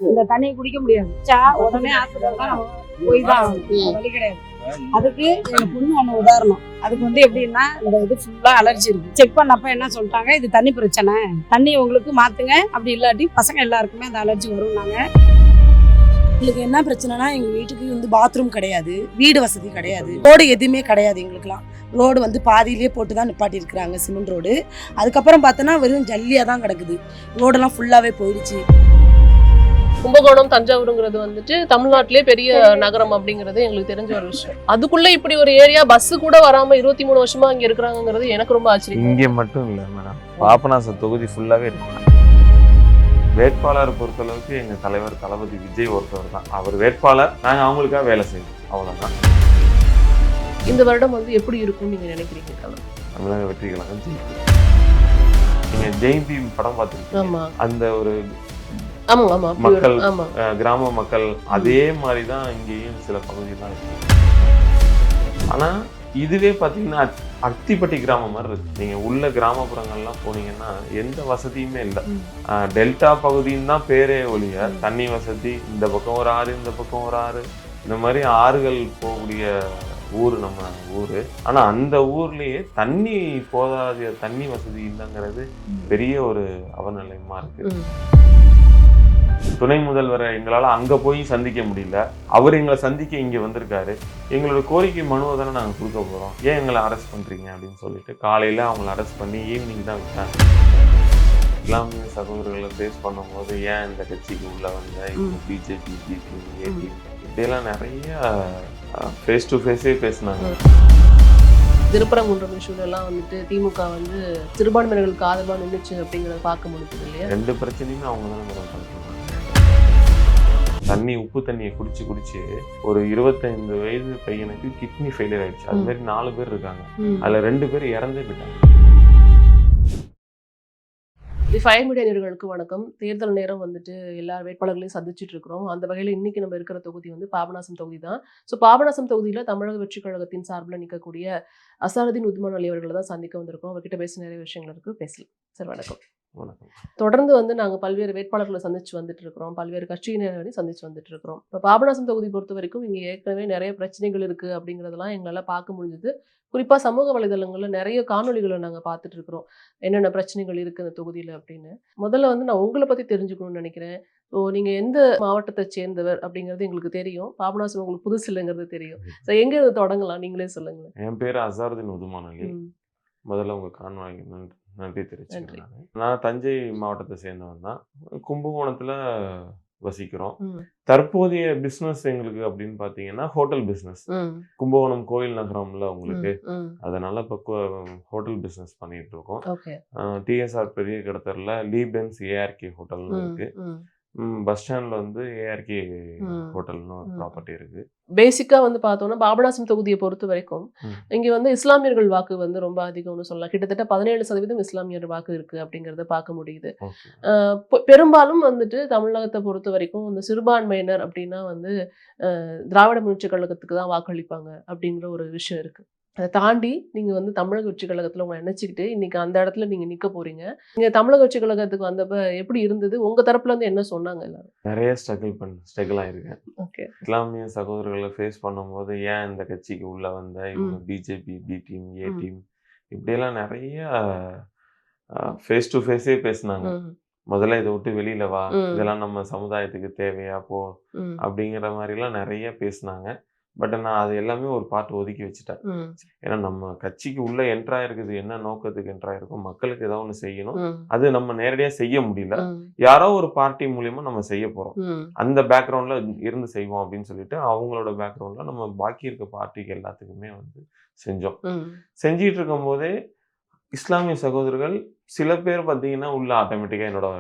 இந்த தண்ணியை குடிக்க முடியாது. உடனே ஹாஸ்பிட்டல் தான் போய் தான் ஆகணும். வழி கிடையாது. அதுக்கு எங்க பொண்ணு ஒண்ணு உதாரணம். அதுக்கு எப்படின்னா இந்த இது ஃபுல்லா அலர்ஜி இருக்கு. செக் பண்ணப்ப என்ன சொல்லிட்டாங்க, இது தண்ணி பிரச்சனை, தண்ணி உங்களுக்கு மாத்துங்க, அப்படி இல்லாட்டி பசங்க எல்லாருக்குமே அந்த அலர்ஜி வரும்னாங்க. எங்களுக்கு என்ன பிரச்சனைனா, எங்க வீட்டுக்கு பாத்ரூம் கிடையாது, வீடு வசதி கிடையாது, ரோடு எதுவுமே கிடையாது. எங்களுக்குலாம் ரோடு பாதியிலேயே போட்டு தான் நிப்பாட்டி இருக்கிறாங்க, சிமெண்ட் ரோடு. அதுக்கப்புறம் பார்த்தோன்னா வெறும் ஜல்லியாக தான் கிடக்குது, ரோடெல்லாம் ஃபுல்லாகவே போயிடுச்சு. கும்பகோணம் தஞ்சாவூருங்கிறது தமிழ்நாட்டிலே பெரிய நகரம் அப்படிங்கிறது எங்களுக்கு தெரிஞ்ச ஒரு விஷயம். அதுக்குள்ள இப்படி ஒரு ஏரியா பஸ் கூட வராம 23 வருஷமா இங்க இருக்கிறாங்கிறது எனக்கு ரொம்ப ஆச்சரியம். இங்கே மட்டும் இல்லை மேடம், பாபநாசம் தொகுதி ஃபுல்லாவே இருக்கு. வேட்பாளர் பொறுத்தளவுக்கு எங்க தலைவர் தளபதி விஜய் ஒருத்தவர் தான் அவர் வேட்பாளர். நாங்க அவங்களுக்காக வேலை செய்வோம், அவ்வளவுதான். இந்த வருடம் எப்படி இருக்கும்னு நீங்க நினைக்கிறீங்க? தமிழக வெற்றி கழகம் ஜெயிக்கும். நீங்க ஜெயந்தி படம் பார்த்துருக்கீங்க, அந்த ஒரு மக்கள், கிராம மக்கள், அதே மாதிரிதான் இங்கேயும் சில பகுதியெல்லாம் இருக்கு. ஆனா இதுவே பாத்தீங்கன்னா அத்திப்பட்டி கிராமம் மாதிரி இருக்கு. நீங்க உள்ள கிராமப்புறங்கள்லாம் போனீங்கன்னா எந்த வசதியுமே இல்லை. டெல்டா பகுதின்னு தான் பேரே ஒழிய தண்ணி வசதி, இந்த பக்கம் ஒரு ஆறு, இந்த பக்கம் ஒரு ஆறு, இந்த மாதிரி ஆறுகள் போகக்கூடிய ஊர் நம்ம ஊரு. ஆனா அந்த ஊர்லயே தண்ணி போதாத தண்ணி வசதி இல்லைங்கிறது பெரிய ஒரு அவநிலையமா இருக்கு. துணை முதல்வரை எங்களால் அங்கே போய் சந்திக்க முடியல, அவர் எங்களை சந்திக்க இங்கே வந்திருக்காரு. எங்களோட கோரிக்கை மனுவை தானே நாங்கள் கொடுக்க போகிறோம், ஏன் எங்களை அரெஸ்ட் பண்ணுறீங்க அப்படின்னு சொல்லிட்டு காலையில் அவங்கள அரெஸ்ட் பண்ணி ஈவினிங் தான் விட்டாங்க. இஸ்லாமிய சகோதரர்களை ஃபேஸ் பண்ணும்போது ஏன் இந்த கட்சிக்கு உள்ளே வந்த பிஜேபி, ஏடிஎம் இப்படியெல்லாம் நிறைய ஃபேஸ் டு ஃபேஸே பேசினாங்க. திருப்பரங்குன்றம் இஷ்யூலாம் திமுக சிறுபான்மையினர்களுக்கு ஆதரவாக நின்றுச்சு அப்படிங்கிறத பார்க்க முடியுது இல்லையா? ரெண்டு பிரச்சனையுமே அவங்க தானே பண்ணுறாங்க. தண்ணி, உப்பு தண்ணியை குடிச்சு ஒரு 25 வயது பையனுக்கு கிட்னி ஃபெயிலியர் ஆயிடுச்சு. அது மாதிரி 4 பேர் இருக்காங்க, அதுல 2 பேர் இறந்தே போயிட்டாங்க. ஃபயர் மீடியா நேயர்களுக்கு வணக்கம். தேர்தல் நேரம் எல்லா வேட்பாளர்களையும் சந்திச்சுட்டு இருக்கிறோம். அந்த வகையில் இன்னைக்கு நம்ம இருக்கிற தொகுதி பாபநாசம் தொகுதி தான். ஸோ பாபநாசம் தொகுதியில தமிழக வெற்றி கழகத்தின் சார்பில் நிற்கக்கூடிய அசாருதீன் உத்மான் அலி அவர்களை தான் சந்திக்க வந்திருக்கோம். அவர்கிட்ட பேச நிறைய விஷயங்கள் இருக்கு, பேசலாம். சார் வணக்கம். தொடர்ந்து நாங்கள் பல்வேறு வேட்பாளர்களை சந்திச்சு வந்துட்டு இருக்கிறோம், பல்வேறு கட்சியினரை சந்திச்சு வந்துட்டு இருக்கிறோம். இப்போ பாபநாசம் தொகுதி பொறுத்த வரைக்கும் இங்கே ஏற்கனவே நிறைய பிரச்சனைகள் இருக்கு அப்படிங்கிறதெல்லாம் எங்களால் பார்க்க முடிஞ்சது. குறிப்பாக சமூக வலைதளங்களில் நிறைய காணொலிகளை நாங்கள் பார்த்துட்டு இருக்கிறோம், என்னென்ன பிரச்சனைகள் இருக்கு அந்த தொகுதியில் அப்படின்னு. முதல்ல நான் உங்களை பற்றி தெரிஞ்சுக்கணும்னு நினைக்கிறேன். ஸோ நீங்கள் எந்த மாவட்டத்தை சேர்ந்தவர் அப்படிங்கிறது எங்களுக்கு தெரியும், பாபநாசம் உங்களுக்கு புதுசு இல்லைங்கிறது தெரியும். ஸோ எங்கே தொடங்கலாம், நீங்களே சொல்லுங்களேன். என் பேர் அசாருதீன் உத்மான் அலி. முதல்ல உங்க கான்வாய்க்கு நன்றி தெரிவிச்சுக்கிறேன். நான் தஞ்சை மாவட்டத்தை சேர்ந்தவன் தான், கும்பகோணத்துல வசிக்கிறோம். தற்போதைய பிசினஸ் எங்களுக்கு அப்படின்னு பாத்தீங்கன்னா ஹோட்டல் பிசினஸ். கும்பகோணம் கோயில் நகரம்ல உங்களுக்கு, அதனால இப்போ ஹோட்டல் பிசினஸ் பண்ணிட்டு இருக்கோம். டிஎஸ்ஆர் பெரிய கடத்தர்ல லீபென்ஸ் ஏஆர்கே ஹோட்டல்னு இருக்கு. பஸ் ஸ்டாண்ட்ல ஏஆர்கே ஹோட்டல்னு ஒரு ப்ராப்பர்ட்டி இருக்கு. பேசிக்கா பார்த்தோம்னா பாபநாசம் தொகுதியை பொறுத்த வரைக்கும் இங்க இஸ்லாமியர்கள் வாக்கு ரொம்ப அதிகம்னு சொல்லலாம். கிட்டத்தட்ட 17% இஸ்லாமியர் வாக்கு இருக்கு அப்படிங்கறத பார்க்க முடியுது. பெரும்பாலும் தமிழகத்தை பொறுத்த வரைக்கும் இந்த சிறுபான்மையினர் அப்படின்னா திராவிட முன்னேற்றக் கழகத்துக்கு தான் வாக்களிப்பாங்க அப்படிங்கிற ஒரு விஷயம் இருக்கு. அதை தாண்டி நீங்க தமிழக வெற்றி கழகத்துல உங்களை நினைச்சுக்கிட்டு இன்னைக்கு அந்த இடத்துல நீங்க நிக்க போறீங்க. நீங்க தமிழக வெற்றி கழகத்துக்கு வந்தப்ப எப்படி இருந்தது, உங்க தரப்புல இருந்து என்ன சொன்னாங்க? எல்லாரும் நிறைய ஸ்ட்ரகிள் ஆயிருக்கேன். இஸ்லாமிய சகோதரர்களை ஃபேஸ் பண்ணும்போது ஏன் இந்த கட்சிக்கு உள்ள வந்த, இவங்க BJP, B team, A team இப்படியெல்லாம் நிறைய ஃபேஸ் டு ஃபேஸே பேசினாங்க. முதல்ல இதை விட்டு வெளியில வா, இதெல்லாம் நம்ம சமுதாயத்துக்கு தேவையா போ அப்படிங்கிற மாதிரி எல்லாம் நிறைய பேசினாங்க. பட் நான் அது எல்லாமே ஒரு பார்ட் ஒதுக்கி வச்சுட்டேன். ஏன்னா நம்ம கட்சிக்கு உள்ள என்ட்ரா இருக்குது, என்ன நோக்கத்துக்கு என்ட்ரா இருக்கும், மக்களுக்கு ஏதாவது ஒண்ணு செய்யணும். அது நம்ம நேரடியா செய்ய முடியல, யாரோ ஒரு பார்ட்டி மூலியமா நம்ம செய்ய போறோம், அந்த பேக்ரவுண்ட்ல இருந்து செய்வோம் அப்படின்னு சொல்லிட்டு அவங்களோட பேக்ரவுண்ட்ல நம்ம பாக்கி இருக்க பார்ட்டிக்கு எல்லாத்துக்குமே செஞ்சோம். செஞ்சிட்டு இருக்கும் போதே இஸ்லாமிய சகோதரர்கள் சில பேர் பாத்தீங்கன்னா உள்ள ஆட்டோமேட்டிக்கா என்னோட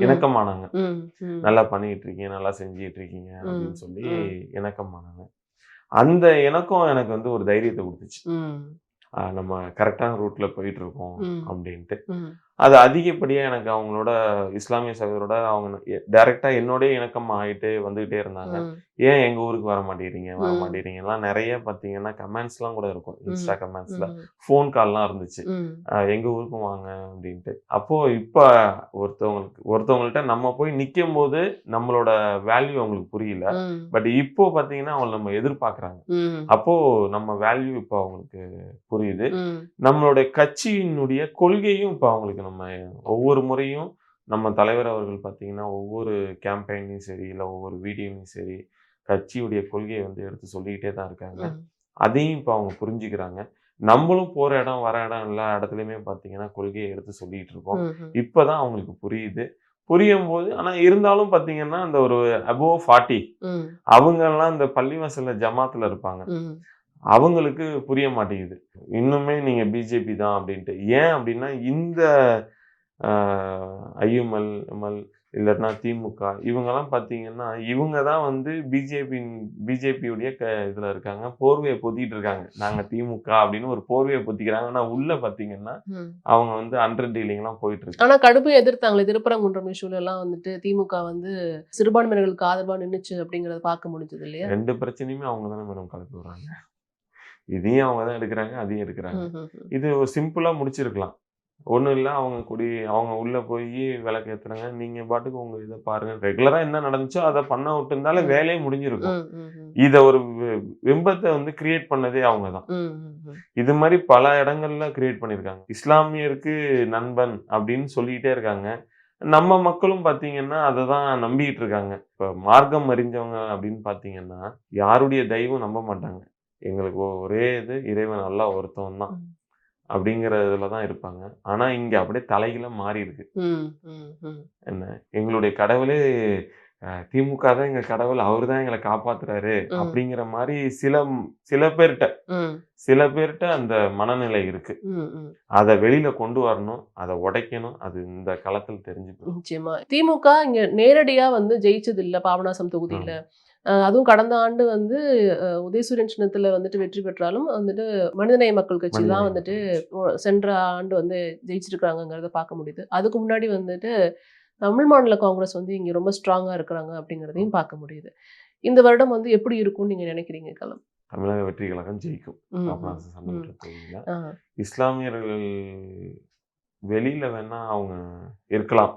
இணக்கமானாங்க. நல்லா பண்ணிட்டு இருக்கீங்க, நல்லா செஞ்சிட்டு இருக்கீங்க அப்படின்னு சொல்லி இணக்கமானாங்க. அந்த இணக்கம் எனக்கு ஒரு தைரியத்தை கொடுத்துச்சு, நம்ம கரெக்டான ரூட்ல போயிட்டு இருக்கோம் அப்படின்ட்டு. அது அதிகப்படியா எனக்கு அவங்களோட இஸ்லாமிய சகோதரோட அவங்க டைரக்டா என்னோடய இணக்கம் ஆகிட்டே வந்துகிட்டே இருந்தாங்க. ஏன் எங்க ஊருக்கு வர மாட்டேங்கிறீங்க எல்லாம் நிறைய பார்த்தீங்கன்னா கமெண்ட்ஸ்லாம் கூட இருக்கும். இன்ஸ்டா கமெண்ட்ஸ்ல ஃபோன் கால்லாம் இருந்துச்சு. எங்க ஊருக்கும் வாங்க அப்படின்ட்டு. அப்போ இப்ப ஒருத்தவங்கள்ட்ட நம்ம போய் நிற்கும் போது நம்மளோட வேல்யூ அவங்களுக்கு புரியல. பட் இப்போ பார்த்தீங்கன்னா அவங்க நம்ம எதிர்பார்க்கறாங்க. அப்போ நம்ம வேல்யூ இப்போ அவங்களுக்கு புரியுது. நம்மளுடைய கட்சியினுடைய கொள்கையும் இப்போ அவங்களுக்கு நம்ம ஒவ்வொரு முறையும் நம்ம தலைவர் அவர்கள் பார்த்தீங்கன்னா ஒவ்வொரு கேம்பெயின்லையும் சரி இல்லை ஒவ்வொரு வீடியோலையும் சரி கட்சியுடைய கொள்கையை வந்து எடுத்து சொல்லிக்கிட்டே தான் இருக்காங்க. அதையும் இப்போ அவங்க புரிஞ்சுக்கிறாங்க. நம்மளும் போற இடம் வர இடம் எல்லா இடத்துலையுமே பார்த்தீங்கன்னா கொள்கையை எடுத்து சொல்லிட்டு இருக்கோம். இப்போதான் அவங்களுக்கு புரியுது. புரியும் போது ஆனா இருந்தாலும் பார்த்தீங்கன்னா அந்த ஒரு அபோவ் 40 அவங்கெல்லாம் இந்த பள்ளிவாசல்ல ஜமாத்துல இருப்பாங்க. அவங்களுக்கு புரிய மாட்டேங்குது. இன்னுமே நீங்க பிஜேபி தான் அப்படின்ட்டு. ஏன் அப்படின்னா இந்த ஐயுமல் இல்லைன்னா திமுக இவங்கெல்லாம் பார்த்தீங்கன்னா இவங்க தான் வந்து பிஜேபியுடைய இதுல இருக்காங்க. போர்வையை பொத்திட்டு இருக்காங்க. நாங்க திமுக அப்படின்னு ஒரு போர்வையை பொத்திக்கிறாங்க. ஆனா உள்ள பார்த்தீங்கன்னா அவங்க வந்து அண்டர் டீலிங்லாம் போயிட்டு இருக்கு. ஆனா கடுமையை எதிர்த்தாங்களே திருப்பரங்குன்றம் இஷ்யூல எல்லாம் வந்துட்டு திமுக வந்து சிறுபான்மையினர்களுக்கு ஆதரவா நின்னுச்சு அப்படிங்கறத பார்க்க முடிஞ்சது இல்லையா? 2 பிரச்சனையுமே அவங்க தானே மேடம் கலப்பி வர்றாங்க. இதையும் அவங்க தான் எடுக்கிறாங்க, அதையும் எடுக்கிறாங்க. இது சிம்பிளா முடிச்சிருக்கலாம். ஒன்றும் இல்லை, அவங்க உள்ள போய் விளக்கு ஏற்றுறாங்க, நீங்க பாட்டுக்கு உங்க இதை பாருங்க, ரெகுலரா என்ன நடந்துச்சோ அதை பண்ண விட்டுருந்தாலே வேலையே முடிஞ்சிருக்கும். இதை ஒரு விம்பத்தை வந்து கிரியேட் பண்ணதே அவங்க தான். இது மாதிரி பல இடங்கள்ல கிரியேட் பண்ணியிருக்காங்க. இஸ்லாமியருக்கு நண்பன் அப்படின்னு சொல்லிக்கிட்டே இருக்காங்க. நம்ம மக்களும் பார்த்தீங்கன்னா அதை தான் நம்பிக்கிட்டு இருக்காங்க. இப்போ மார்க்கம் அறிஞ்சவங்க அப்படின்னு பார்த்தீங்கன்னா யாருடைய தெய்வம் நம்ப மாட்டாங்க. எங்களுக்கு ஒரே இது இறைவன் நல்லா ஒருத்தவன் தான் அப்படிங்கிறதுல தான் இருப்பாங்க. ஆனா இங்க அப்படியே தலைகீழ மாறி இருக்கு. என்ன எங்களுடைய கடவுளே திமுக தான் எங்க கடவுள், அவரு தான் எங்களை காப்பாத்துறாரு அப்படிங்கிற மாதிரி சில பேர்கிட்ட அந்த மனநிலை இருக்கு. அதை வெளியில கொண்டு வரணும், அதை உடைக்கணும். அது இந்த களத்தில் தெரிஞ்சுக்கணும். நிச்சயமா திமுக இங்க நேரடியா வந்து ஜெயிச்சது இல்ல பாபநாசம் தொகுதியில. அதுவும் கடந்த ஆண்டு வந்து உதயசூரியன் சின்னத்துல வந்துட்டு வெற்றி பெற்றாலும் வந்துட்டு மனிதநேய மக்கள் கட்சி தான் வந்துட்டு சென்ற ஆண்டு வந்து ஜெயிச்சிருக்காங்கிறத பார்க்க முடியுது. அதுக்கு முன்னாடி வந்துட்டு தமிழ் மாநில காங்கிரஸ் வந்து இங்க ரொம்ப ஸ்ட்ராங்கா இருக்கிறாங்க அப்படிங்கிறதையும் பார்க்க முடியுது. இந்த வருடம் வந்து எப்படி இருக்கும்னு நீங்க நினைக்கிறீங்க களம்? தமிழக வெற்றி கழகம் ஜெயிக்கும். இஸ்லாமியர்கள் வெளியில வேணா அவங்க இருக்கலாம்,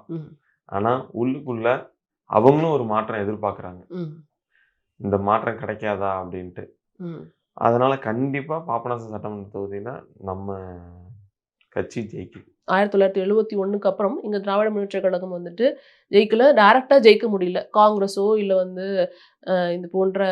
ஆனா உள்ளுக்குள்ள அவங்களும் ஒரு மாற்றம் எதிர்பார்க்கறாங்க. இந்த மாற்றம் கிடைக்காதா அப்படின்ட்டு. அதனால கண்டிப்பா பாபநாசம் சட்டமன்ற தொகுதியில நம்ம கட்சி ஜெயிக்கும். 1971க்கு அப்புறம் இங்க திராவிட முன்னேற்ற கழகம் வந்துட்டு ஜெயிக்கல, டைரக்டா ஜெயிக்க முடியல. காங்கிரஸோ இல்ல வந்து இந்த போன்ற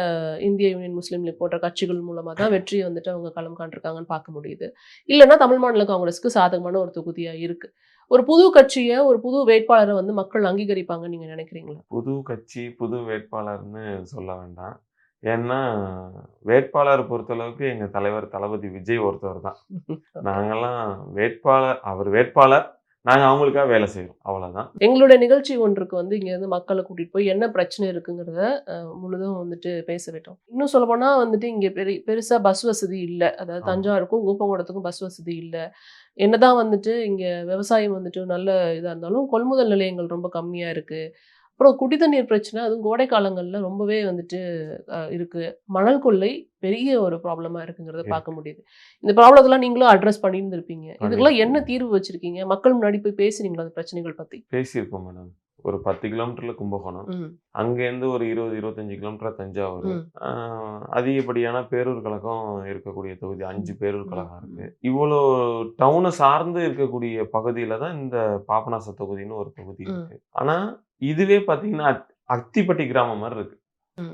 இந்திய யூனியன் முஸ்லீம் லீக் போன்ற கட்சிகள் மூலமா தான் வெற்றியை வந்துட்டு அவங்க களம் காண்டிருக்காங்கன்னு பார்க்க முடியுது. இல்லைன்னா தமிழ் மாநில காங்கிரஸுக்கு சாதகமான ஒரு தொகுதியா இருக்கு. ஒரு புது கட்சியை ஒரு புது வேட்பாளரை வந்து மக்கள் அங்கீகரிப்பாங்கன்னு நீங்க நினைக்கிறீங்களா? புது கட்சி புது வேட்பாளர்னு சொல்ல வேண்டாம். ஏன்னா வேட்பாளர் பொறுத்தளவுக்கு எங்க தலைவர் தளபதி விஜய் ஒருத்தவர் தான். நாங்கெல்லாம் அவர் வேட்பாளர், நாங்க அவங்களுக்காக வேலை செய்வோம், அவ்வளவுதான். எங்களுடைய நிகழ்ச்சி ஒன்றுக்கு வந்து இங்க இருந்து மக்களை கூட்டிட்டு போய் என்ன பிரச்சனை இருக்குங்கிறத முழுதும் வந்துட்டு பேச விட்டோம். இன்னும் சொல்ல போனா வந்துட்டு இங்க பெருசா பஸ் வசதி இல்லை. அதாவது தஞ்சாவூருக்கும் ஊப்பங்குளத்துக்கும் பஸ் வசதி இல்லை. என்னதான் வந்துட்டு இங்க விவசாயம் வந்துட்டு நல்ல இதா இருந்தாலும் கொள்முதல் நிலையங்கள் ரொம்ப கம்மியா இருக்கு. அப்புறம் குடி தண்ணீர் பிரச்சனை, அதுவும் கோடை காலங்கள்ல ரொம்பவே வந்துட்டு இருக்கு. மணல் கொள்ளை பெரிய ஒரு ப்ராப்ளமா இருக்குங்கிறத பார்க்க முடியுது. இந்த ப்ராப்ளத்தெல்லாம் நீங்களும் அட்ரஸ் பண்ணியிருந்திருப்பீங்க. இதுக்கெல்லாம் என்ன தீர்வு வச்சிருக்கீங்க? மக்கள் முன்னாடி போய் பேசுறீங்களா அந்த பிரச்சனைகள் பத்தி? பேசியிருக்கோம் மேடம். ஒரு 10 கிலோமீட்டர்ல கும்பகோணம், அங்கேருந்து ஒரு 20-25 கிலோமீட்டர் தஞ்சாவூர். அதிகப்படியான பேரூர் கழகம் இருக்கக்கூடிய தொகுதி 5 பேரூர் கழகம் இருக்கு. இவ்வளோ டவுனை சார்ந்து இருக்கக்கூடிய பகுதியில தான் இந்த பாபநாச தொகுதின்னு ஒரு தொகுதி இருக்கு. ஆனா இதுவே பாத்தீங்கன்னா அத்திப்பட்டி கிராமம் மாதிரி இருக்கு.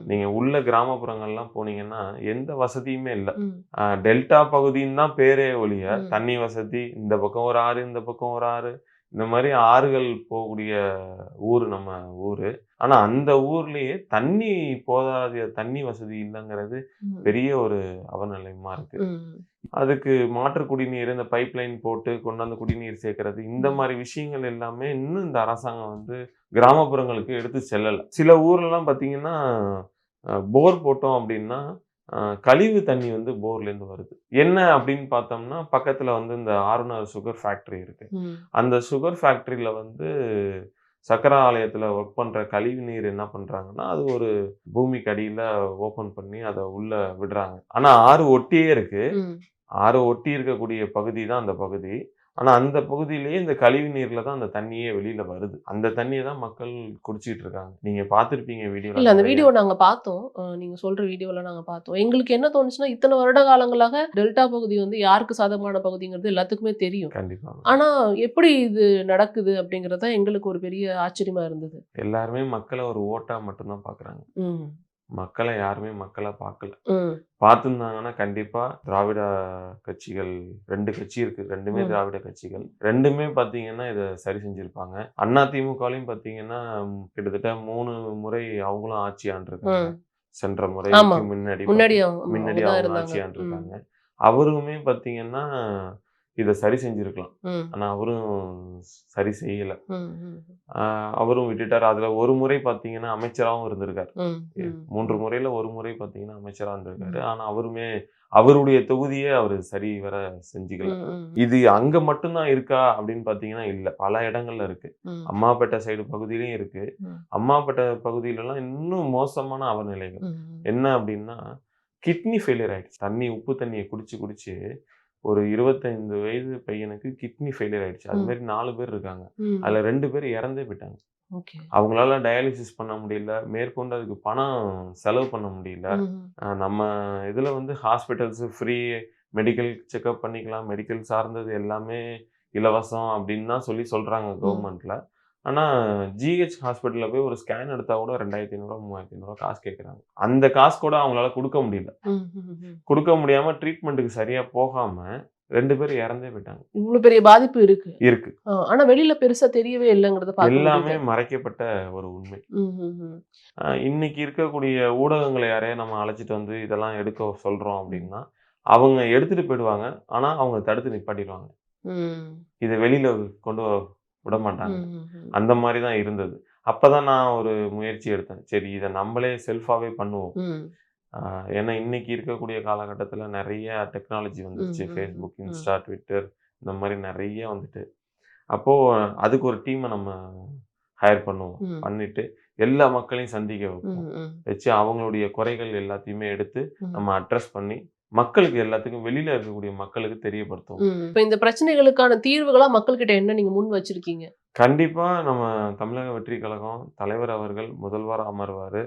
நீங்க உள்ள கிராமப்புறங்கள்லாம் போனீங்கன்னா எந்த வசதியுமே இல்லை. டெல்டா பகுதின்னு தான் பேரே ஒழிய தண்ணி வசதி, இந்த பக்கம் ஒரு ஆறு இந்த பக்கம் ஒரு ஆறு, இந்த மாதிரி ஆறுகள் போகக்கூடிய ஊர் நம்ம ஊரு. ஆனா அந்த ஊர்லயே தண்ணி வசதி இல்லைங்கிறது பெரிய ஒரு அவநிலையமா இருக்கு. அதுக்கு மாற்று குடிநீர், இந்த பைப் லைன் போட்டு கொண்டாந்து குடிநீர் சேர்க்கறது, இந்த மாதிரி விஷயங்கள் எல்லாமே இன்னும் இந்த அரசாங்கம் வந்து கிராமப்புறங்களுக்கு எடுத்து செல்லலை. சில ஊர்லாம் பார்த்தீங்கன்னா போர் போட்டோம் அப்படின்னா கழிவு தண்ணி வந்து போர்லேருந்து வருது. என்ன அப்படின்னு பார்த்தோம்னா, பக்கத்துல வந்து இந்த ஆருணர் சுகர் ஃபேக்டரி இருக்கு. அந்த சுகர் ஃபேக்டரியில வந்து சர்க்கரை ஆலயத்துல ஒர்க் பண்ற கழிவு நீர் என்ன பண்றாங்கன்னா, அது ஒரு பூமிக்கு அடியில ஓப்பன் பண்ணி அத உள்ள விடுறாங்க. ஆனா ஆறு ஒட்டியே இருக்கு. ஆறு ஒட்டி இருக்கக்கூடிய பகுதி தான் அந்த பகுதி. ஆனா அந்த பகுதியிலேயே இந்த கழிவு நீர்ல தான் அந்த தண்ணியே வெளியில வருது. அந்த தண்ணிய தான் மக்கள் குடிச்சிட்டு இருக்காங்க. நீங்க பார்த்திருப்பீங்க வீடியோல. இல்ல அந்த வீடியோ நாங்க பார்த்தோம். நீங்க சொல்ற வீடியோல நாங்க பார்த்தோம். எங்களுக்கு என்ன தோணுச்சுன்னா, இத்தன வருட காலங்களாக டெல்டா பகுதி வந்து யாருக்கு சாதகமான பகுதிங்கிறது எல்லாத்துக்குமே தெரியும். கண்டிப்பா. ஆனா எப்படி இது நடக்குது அப்படிங்கிறது தான் எங்களுக்கு ஒரு பெரிய ஆச்சரியமா இருந்தது. எல்லாருமே மக்கள ஒரு ஓட்டா மட்டும் தான் பார்க்குறாங்க. மக்கள யாருமே மக்களா பார்க்கல. ம். பார்த்திருந்தாங்கன்னா கண்டிப்பா திராவிட கட்சிகள் 2 கட்சி இருக்கு. 2மே திராவிட கட்சிகள். 2மே பார்த்தீங்கன்னா இத சரி செஞ்சிருப்பாங்க. அதிமுகலயும் பார்த்தீங்கன்னா கிட்டத்தட்ட 3 முறை அவங்களும் ஆட்சி ஆண்டிருக்காங்க. சென்ற முறைக்கு முன்னாடி அவங்க ஆட்சி ஆண்டிருக்காங்க. அவருமே பார்த்தீங்கன்னா இத சரி செஞ்சிருக்கலாம். ஆனா அவரும் சரி செய்யல. அவரும் விட்டுட்டாரு. அதுல ஒரு முறை பார்த்தீங்கன்னா அமைச்சராவும் இருந்திருக்காரு. 3 முறையில ஒரு முறை பார்த்தீங்கன்னா அமைச்சரா இருந்திருக்காரு. ஆனா அவருமே அவருடைய தொகுதியே அவரு சரி வர செஞ்சுக்கல. இது அங்க மட்டும் தான் இருக்கா அப்படின்னு பார்த்தீங்கன்னா இல்ல. பல இடங்கள்ல இருக்கு. அம்மாபேட்டை சைடு பகுதியிலயும் இருக்கு. அம்மாபேட்டை பகுதியிலலாம் இன்னும் மோசமான அவநிலைகள். என்ன அப்படின்னா கிட்னி ஃபெயிலியர் ஆயிடுச்சு. உப்பு தண்ணியை குடிச்சு ஒரு 25 வயது பையனுக்கு கிட்னி ஃபெயிலியர் ஆயிடுச்சு. அது மாதிரி 4 பேர் இருக்காங்க. அதுல 2 பேர் இறந்தே போயிட்டாங்க. அவங்களால டயாலிசிஸ் பண்ண முடியல. மேற்கொண்டு அதுக்கு பணம் செலவு பண்ண முடியல. நம்ம இதுல வந்து ஹாஸ்பிட்டல்ஸ் ஃப்ரீ மெடிக்கல் செக்அப் பண்ணிக்கலாம். மெடிக்கல் சார்ந்தது எல்லாமே இலவசம் அப்படின்னு தான் சொல்றாங்க கவர்மெண்ட்ல. ஆனா ஜிஹெச் ஹாஸ்பிட்டல்ல போய் ஒரு ஸ்கேன் எடுத்தா கூட 2500 3500 காசு கேட்குறாங்க. அந்த காசு கூட அவங்களால கொடுக்க முடியல. கொடுக்க முடியாம ட்ரீட்மெண்ட்டுக்கு சரியா போகாம 2 பேர் இறந்தே போயிட்டாங்க. இவ்வளவு பெரிய பாதிப்பு இருக்கு. ஆனா வெளியில பெருசா தெரியவே இல்லைங்கிறத பார்க்க எல்லாமே மறைக்கப்பட்ட ஒரு உண்மை. இன்னைக்கு இருக்கக்கூடிய ஊடகங்களை யாரையா நம்ம அழைச்சிட்டு வந்து இதெல்லாம் எடுக்க சொல்றோம் அப்படின்னா அவங்க எடுத்துட்டு போயிடுவாங்க. ஆனா அவங்க தடுத்து நிப்பாட்டிடுவாங்க. இதை வெளியில கொண்டு விட மாட்டாங்க. அந்த மாதிரி தான் இருந்தது. அப்பதான் நான் ஒரு முயற்சி எடுத்தேன். சரி இதை நம்மளே செல்ஃபாவே பண்ணுவோம். ஏன்னா இன்னைக்கு இருக்கக்கூடிய காலகட்டத்துல நிறைய டெக்னாலஜி வந்துருச்சு. ஃபேஸ்புக், இன்ஸ்டா, ட்விட்டர் இந்த மாதிரி நிறைய வந்துட்டு. அப்போ அதுக்கு ஒரு டீமை நம்ம ஹையர் பண்ணுவோம். பண்ணிட்டு எல்லா மக்களையும் சந்திக்க வைப்போம். வச்சு அவங்களுடைய குறைகள் எல்லாத்தையுமே எடுத்து நம்ம அட்ரஸ் பண்ணி மக்களுக்கு எல்லாத்துக்கும் வெளியில இருக்கக்கூடிய மக்களுக்கு தெரியப்படுத்தும். இப்ப இந்த பிரச்சனைகளுக்கான தீர்வுகளா மக்கள் கிட்ட என்ன நீங்க முன் வச்சிருக்கீங்க? கண்டிப்பா நம்ம தமிழக வெற்றி கழகம் தலைவர் அவர்கள் முதல்வர் அமர்வாரு.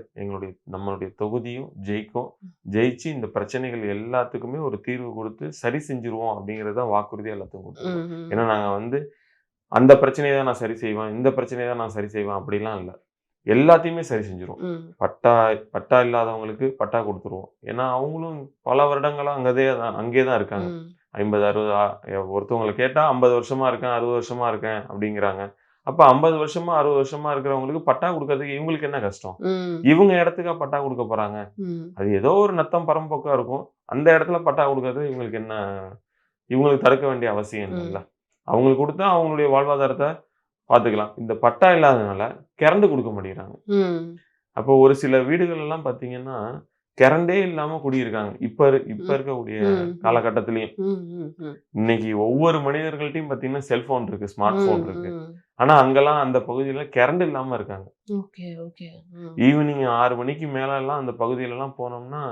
நம்மளுடைய தொகுதியும் ஜெயிக்கும். ஜெயிச்சு இந்த பிரச்சனைகள் எல்லாத்துக்குமே ஒரு தீர்வு கொடுத்து சரி செஞ்சிருவோம் அப்படிங்கறத வாக்குறுதி எல்லாத்துக்கும் கொடுத்துருவோம். ஏன்னா நாங்க வந்து அந்த பிரச்சனையை தான் நான் சரி செய்வேன், இந்த பிரச்சனையை தான் நான் சரி செய்வேன் அப்படிலாம் இல்லை. எல்லாத்தையுமே சரி செஞ்சிருவோம். பட்டா இல்லாதவங்களுக்கு பட்டா கொடுத்துருவோம். ஏன்னா அவங்களும் பல வருடங்களா அங்கேதான் இருக்காங்க. 50 60 ஒருத்தவங்களை கேட்டா 50 வருஷமா இருக்கேன், 60 வருஷமா இருக்கேன் அப்படிங்கிறாங்க. அப்ப 50 வருஷமா 60 வருஷமா இருக்கிறவங்களுக்கு பட்டா கொடுக்கறதுக்கு இவங்களுக்கு என்ன கஷ்டம்? இவங்க இடத்துக்கா பட்டா கொடுக்க போறாங்க? அது ஏதோ ஒரு நத்தம் பரம்போக்கா இருக்கும். அந்த இடத்துல பட்டா கொடுக்கறது இவங்களுக்கு தடுக்க வேண்டிய அவசியம் இல்லைல்ல. அவங்களுக்கு கொடுத்தா அவங்களுடைய வாழ்வாதாரத்தை பாத்துக்கலாம். இந்த பட்டா இல்லாதனால கரண்ட் கொடுக்க மாட்டேங்கிறாங்க. அப்போ ஒரு சில வீடுகள் எல்லாம் பாத்தீங்கன்னா கரண்டே இல்லாம குடியிருக்காங்க. இப்ப இருக்கக்கூடிய காலகட்டத்திலயும் இன்னைக்கு ஒவ்வொரு மனிதர்கள்ட்டையும் பாத்தீங்கன்னா செல்போன் இருக்கு, ஸ்மார்ட் போன் இருக்கு. ஆனா அங்கெல்லாம் அந்த பகுதியில கரண்ட் இல்லாம இருக்காங்க. ஈவினிங் 6 மணிக்கு மேல எல்லாம் அந்த பகுதியில எல்லாம் போனோம்னா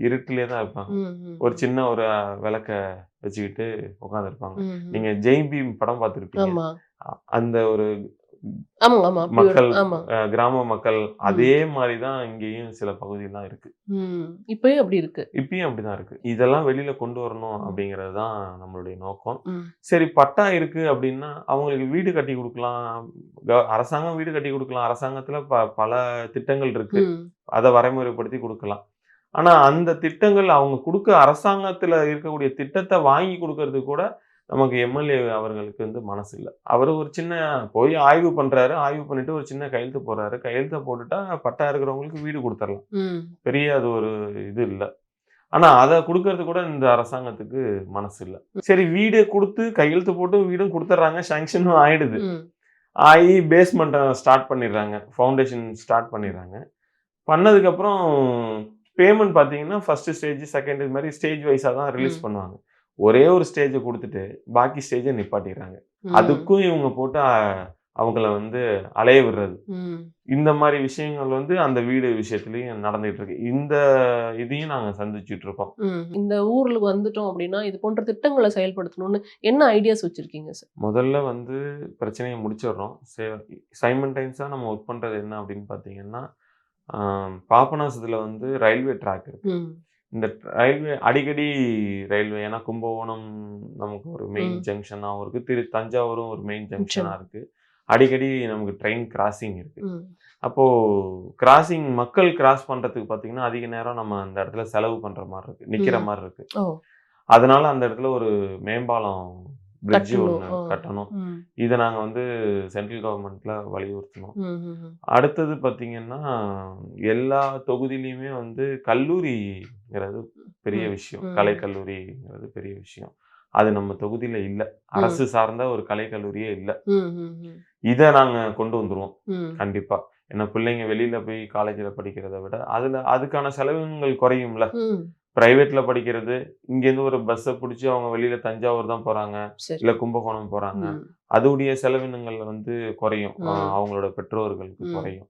இருட்டிலே தான் இருப்பாங்க. ஒரு சின்ன ஒரு விளக்க வச்சுக்கிட்டு உட்கார்ந்து இருப்பாங்க. நீங்க ஜெய் பீம் படம் பார்த்திருப்பீங்க. அந்த ஒரு மக்கள், கிராம மக்கள் அதே மாதிரிதான் இங்கேயும் சில பகுதியெல்லாம் இருக்கு. இப்பயும் அப்படிதான் இருக்கு. இதெல்லாம் வெளியில கொண்டு வரணும் அப்படிங்கறதுதான் நம்மளுடைய நோக்கம். சரி பட்டா இருக்கு அப்படின்னா அவங்களுக்கு வீடு கட்டி கொடுக்கலாம். அரசாங்கம் வீடு கட்டி கொடுக்கலாம். அரசாங்கத்துல பல திட்டங்கள் இருக்கு. அதை வரைமுறைப்படுத்தி கொடுக்கலாம். ஆனா அந்த திட்டங்கள் அவங்க கொடுக்க அரசாங்கத்துல இருக்கக்கூடிய திட்டத்தை வாங்கி கொடுக்கறது கூட நமக்கு எம்எல்ஏ அவர்களுக்கு வந்து மனசு இல்லை. அவரு ஒரு சின்ன போய் ஆய்வு பண்றாரு. ஆய்வு பண்ணிட்டு ஒரு சின்ன கையெழுத்து போடுறாரு. கையெழுத்தை போட்டுட்டா பட்டா இருக்கிறவங்களுக்கு வீடு கொடுத்துடலாம். பெரிய அது ஒரு இது இல்லை. ஆனா அதை கொடுக்கறது கூட இந்த அரசாங்கத்துக்கு மனசு இல்லை. சரி வீடு கொடுத்து கையெழுத்து போட்டு வீடும் கொடுத்துட்றாங்க. சாங்ஷனும் ஆயிடுது. ஆகி பேஸ்மெண்ட்டை ஸ்டார்ட் பண்ணிடுறாங்க. ஃபவுண்டேஷன் ஸ்டார்ட் பண்ணிடுறாங்க. பண்ணதுக்கு அப்புறம் பேமெண்ட் பார்த்தீங்கன்னா ஃபர்ஸ்ட் ஸ்டேஜ் செகண்ட் இது மாதிரி ஸ்டேஜ் வைஸாக தான் ரிலீஸ் பண்ணுவாங்க. ஒரே ஒரு ஸ்டேஜை கொடுத்துட்டு பாக்கி ஸ்டேஜை நிப்பாட்டிடுறாங்க. அதுக்கும் இவங்க போட்டு அவங்கள வந்து அலைய விடுறது. இந்த மாதிரி விஷயங்கள் வந்து அந்த வீடு விஷயத்துலயும் நடந்துட்டு இருக்கு. இந்த இதையும் நாங்க சந்திச்சுட்டு இருக்கோம். இந்த ஊர்ல வந்துட்டோம் அப்படின்னா இது போன்ற திட்டங்களை செயல்படுத்தணும்னு என்ன ஐடியாஸ் வச்சிருக்கீங்க சார்? முதல்ல வந்து பிரச்சனையை முடிச்சிடுறோம். சைமல்டைன்ஸா நம்ம ஒர்க் பண்றது என்ன அப்படின்னு பாத்தீங்கன்னா, பாபநாசத்துல வந்து ரயில்வே ட்ராக் இருக்கு. இந்த ரயில்வே அடிக்கடி ரயில்வே, ஏன்னா கும்பகோணம் நமக்கு ஒரு மெயின் ஜங்ஷனாகவும் இருக்கு, தஞ்சாவூரும் ஒரு மெயின் ஜங்ஷனா இருக்கு. அடிக்கடி நமக்கு ட்ரெயின் கிராசிங் இருக்கு. அப்போ கிராசிங் மக்கள் கிராஸ் பண்றதுக்கு பாத்தீங்கன்னா அதிக நேரம் நம்ம அந்த இடத்துல செலவு பண்ற மாதிரி இருக்கு, நிக்கிற மாதிரி இருக்கு. அதனால அந்த இடத்துல ஒரு மேம்பாலம் பிரிட்ஜ் ஒன்று கட்டணும். இதை நாங்க வந்து சென்ட்ரல் கவர்மெண்ட்ல வலியுறுத்தணும். அடுத்தது பாத்தீங்கன்னா எல்லா தொகுதியிலையுமே வந்து கல்லூரிங்கிறது பெரிய விஷயம், கலை கல்லூரிங்கிறது பெரிய விஷயம். அது நம்ம தொகுதியில இல்ல, அரசு சார்ந்த ஒரு கலை கல்லூரியே இல்ல. இதை நாங்க கொண்டு வந்துருவோம் கண்டிப்பா. ஏன்னா பிள்ளைங்க வெளியில போய் காலேஜ்ல படிக்கிறத விட அதுக்கான செலவினங்கள் குறையும்ல. பிரைவேட்ல படிக்கிறது, இங்க இருந்து ஒரு பஸ்ஸை பிடிச்சி அவங்க வெளியில தஞ்சாவூர் தான் போறாங்க, இல்ல கும்பகோணம் போறாங்க, அதுடைய செலவினங்கள் வந்து குறையும், அவங்களோட பெற்றோர்களுக்கு குறையும்.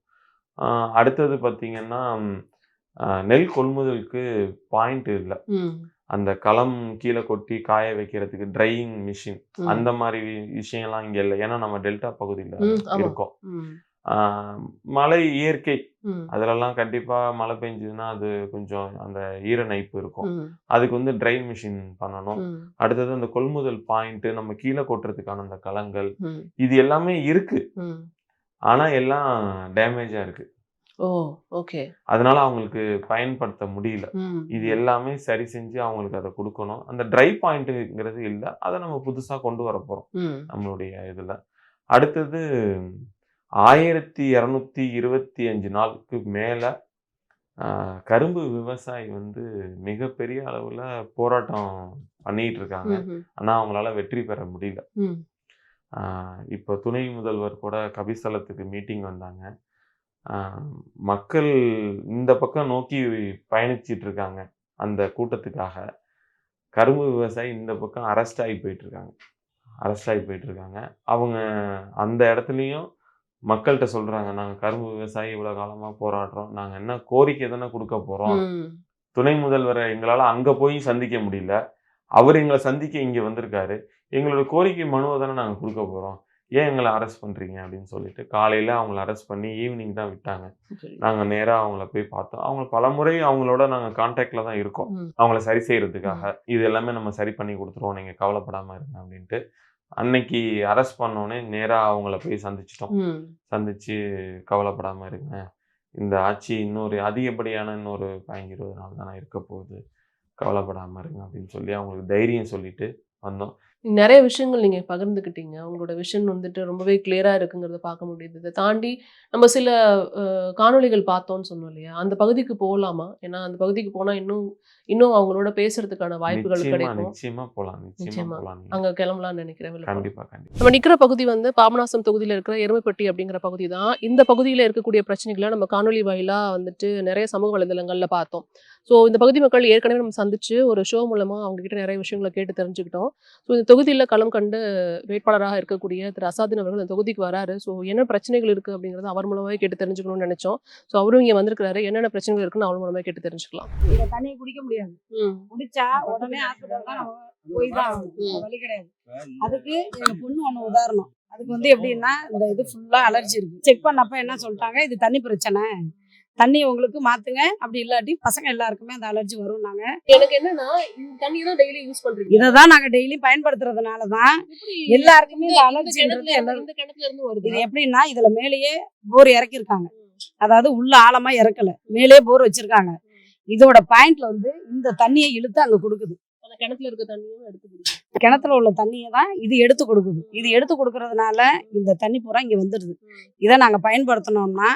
அடுத்தது பாத்தீங்கன்னா நெல் கொள்முதலுக்கு பாயிண்ட் இல்ல. அந்த களம் கீழே கொட்டி காய வைக்கிறதுக்கு ட்ரையிங் மிஷின், அந்த மாதிரி விஷயம்லாம் இங்க இல்லை. ஏன்னா நம்ம டெல்டா பகுதியில இருக்கோம். மழை இயற்கை, அதுலலாம் கண்டிப்பா மழை பெஞ்சதுன்னா அது கொஞ்சம் அந்த ஈரநைப்பு இருக்கும். அதுக்கு வந்து ட்ரை மிஷின் பண்ணணும். அடுத்தது அந்த கொள்முதல் பாயிண்ட், நம்ம கீழே கொட்டுறதுக்கான அந்த களங்கள், இது எல்லாமே இருக்கு. ஆனா எல்லாம் டேமேஜா இருக்கு. அதனால அவங்களுக்கு பயன்படுத்த முடியல. இது எல்லாமே சரி செஞ்சு அவங்களுக்கு அதை கொடுக்கணும். அந்த ட்ரை பாயிண்ட்ங்கிறது இல்ல, அதை நம்ம புதுசா கொண்டு வர போறோம் நம்மளுடைய இதுல. அடுத்தது 1225 நாளுக்கு மேல கரும்பு விவசாயி வந்து மிகப்பெரிய அளவுல போராட்டம் பண்ணிட்டு இருக்காங்க. ஆனா அவங்களால வெற்றி பெற முடியல. இப்போ துணை முதல்வர் கூட கபிஸ்தலத்துக்கு மீட்டிங் வந்தாங்க. மக்கள் இந்த பக்கம் நோக்கி பயணிச்சிட்டு இருக்காங்க அந்த கூட்டத்துக்காக. கரும்பு விவசாயி இந்த பக்கம் அரெஸ்ட் ஆகி போயிட்டு இருக்காங்க. அவங்க அந்த இடத்துலயும் மக்கள்கிட்ட சொல்றாங்க, நாங்க கரும்பு விவசாயி இவ்வளவு காலமா போராடுறோம், நாங்க என்ன கோரிக்கை தானே கொடுக்க போறோம். துணை முதல்வரை எங்களால அங்க போய் சந்திக்க முடியல, அவர் எங்களை சந்திக்க இங்க வந்திருக்காரு, எங்களோட கோரிக்கை மனுவை தானே நாங்க கொடுக்க போறோம், ஏன் எங்களை அரெஸ்ட் பண்றீங்க அப்படின்னு சொல்லிட்டு காலையில அவங்களை அரெஸ்ட் பண்ணி ஈவினிங் தான் விட்டாங்க. நாங்க நேரா அவங்கள போய் பார்த்தோம். அவங்க பலமுறை அவங்களோட நாங்க கான்டாக்ட்ல தான் இருக்கோம், அவங்கள சரி செய்யறதுக்காக. இது எல்லாமே நம்ம சரி பண்ணி கொடுத்துருவோம், நீங்க கவலைப்படாம இருங்க அப்படின்ட்டு. அன்னைக்கு அரெஸ்ட் பண்ணோடனே நேரா அவங்கள போய் சந்திச்சு கவலைப்படாம இருங்க, இந்த ஆட்சி அதிகப்படியான இன்னொரு 15-20 நாள் தானே இருக்க போகுது, கவலைப்படாம இருங்க அப்படின்னு சொல்லி அவங்களுக்கு தைரியம் சொல்லிட்டு வந்தோம். நிறைய விஷயங்கள் நீங்க பகிர்ந்துக்கிட்டீங்க. உங்களோட விஷன் வந்துட்டு ரொம்பவே கிளியரா இருக்குங்கிறத பார்க்க முடியுது. இதை தாண்டி நம்ம சில காணொளிகள் பார்த்தோம்னு சொன்னோம் இல்லையா, அந்த பகுதிக்கு போகலாமா? ஏன்னா அந்த பகுதிக்கு போனா இன்னும் அவங்களோட பேசுறதுக்கான வாய்ப்புகள் கிடைக்கும். நிச்சயமா போலாம். அங்க கிளம்பலாம்னு நினைக்கிறேன். கண்டிப்பா. நம்ம நிக்கிற பகுதி வந்து பாபநாசம் தொகுதியில இருக்கிற எருமைப்பட்டி அப்படிங்கிற பகுதி தான். இந்த பகுதியில இருக்கக்கூடிய பிரச்சனைகளை நம்ம காணொலி வாயிலா வந்துட்டு நிறைய சமூக வலைதளங்கள்ல பார்த்தோம். ஸோ இந்த பகுதி மக்கள் ஏற்கனவே நம்ம சந்திச்சு ஒரு ஷோ மூலமா அவங்க கிட்ட நிறைய விஷயங்களை கேட்டு தெரிஞ்சுக்கிட்டோம். ஸோ இந்த தொகுதியில் களம் கண்டு வேட்பாளராக இருக்கக்கூடிய திரு அசாதீன் அவர்கள் இந்த தொகுதிக்கு வராரு. ஸோ என்ன பிரச்சனைகள் இருக்கு அப்படிங்கறத அவர் மூலமாவே கேட்டு தெரிஞ்சுக்கணும்னு நினைச்சோம். ஸோ அவரும் இங்க வந்திருக்காரு, என்னென்ன பிரச்சனைகள் இருக்குன்னு அவர் மூலமா கேட்டு தெரிஞ்சுக்கலாம். இந்த தண்ணியை குடிக்க முடியாது, குடிச்சா உடனே ஹாஸ்பிட்டல் தான் போய் தான் வழி கிடையாது. அதுக்கு எங்க பொண்ணு ஒண்ணு உதாரணம். அதுக்கு வந்து எப்படின்னா இந்த இது ஃபுல்லா அலர்ஜி இருக்கு. செக் பண்ணப்ப என்ன சொல்லிட்டாங்க, இது தண்ணி பிரச்சனை, தண்ணி உங்களுக்கு மாத்துங்க, அப்படி இல்லாட்டி பசங்க எல்லாருக்குமே அந்த அலர்ஜி வரும். நாங்க எனக்கு என்னன்னா இந்த தண்ணி தான் டெய்லி யூஸ் பண்றீங்க, இததான் நாங்க டெய்லி பயன்படுத்துறதுனாலதான் எல்லாருக்குமே இந்த அலர்ஜி. இது எப்படின்னா இதுல மேலேயே போர் இறக்கிருக்காங்க, அதாவது உள்ள ஆழமா இறக்கல, மேலே போர் வச்சிருக்காங்க. இதோட பாயிண்ட்ல வந்து இந்த தண்ணியை இழுத்து அங்க கொடுக்குது. கிணத்துல இருக்க தண்ணியும் எடுத்து கொடுக்குது, கிணத்துல உள்ள தண்ணியை தான் இது எடுத்து கொடுக்குது. இது எடுத்து கொடுக்கறதுனால இந்த தண்ணி பூரா இங்க வந்துடுது. இதை நாங்க பயன்படுத்தினோம்னா